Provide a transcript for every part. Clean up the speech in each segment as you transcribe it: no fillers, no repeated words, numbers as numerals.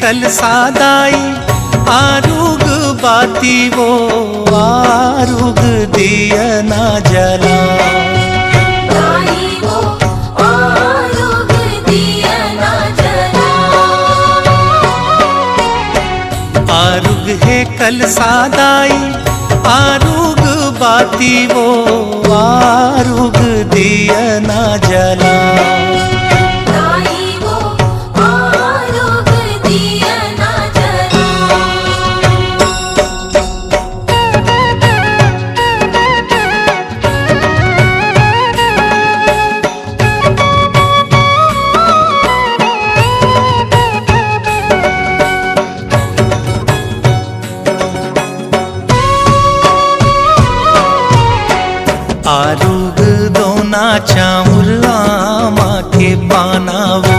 कलसादाई आरुग बाती वो आरुग दिया ना जला। आरुग है कलसादाई आरुग बाती वो आरुग दिया ना जला। आरुग दोना चामुर आमा के बनावो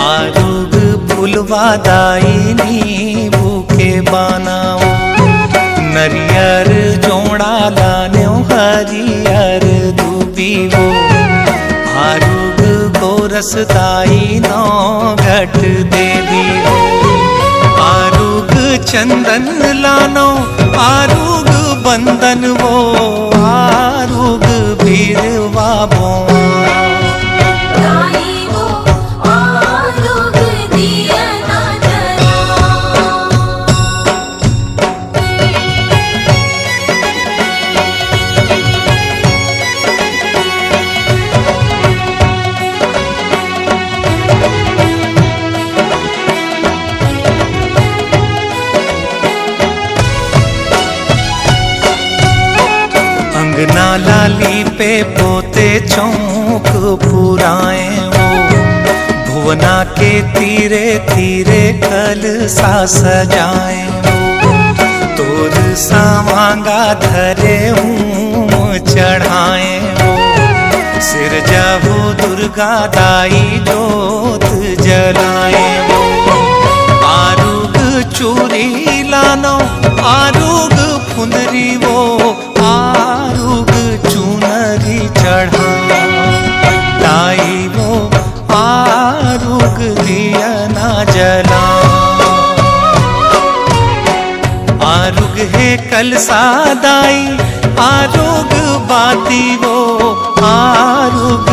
आरुग फुलवा दाई नींबू के बनावो। नरियर जोड़ा लान्यो हरियर दूबी वो आरुग गोरस दाई नौ घट देवी वो। आरुग चंदन लानो आरुग बंदन वो आरुग भीरवा बो। अंगना लाली पे पोते चौक पुराए वो भुवना के तीरे तीरे कलसा सजाए वो। तोर सावांगा धरे हूँ चढ़ाए वो सिर जावो दुर्गा दाई जोत जलाए वो। आरुग चूरी लानो आरुग फुंदरी वो आरुग चुनरी चढ़ा लाई वो आरुग दिया ना जला। आरुग है कलसादाई आरुग बाती वो आरुग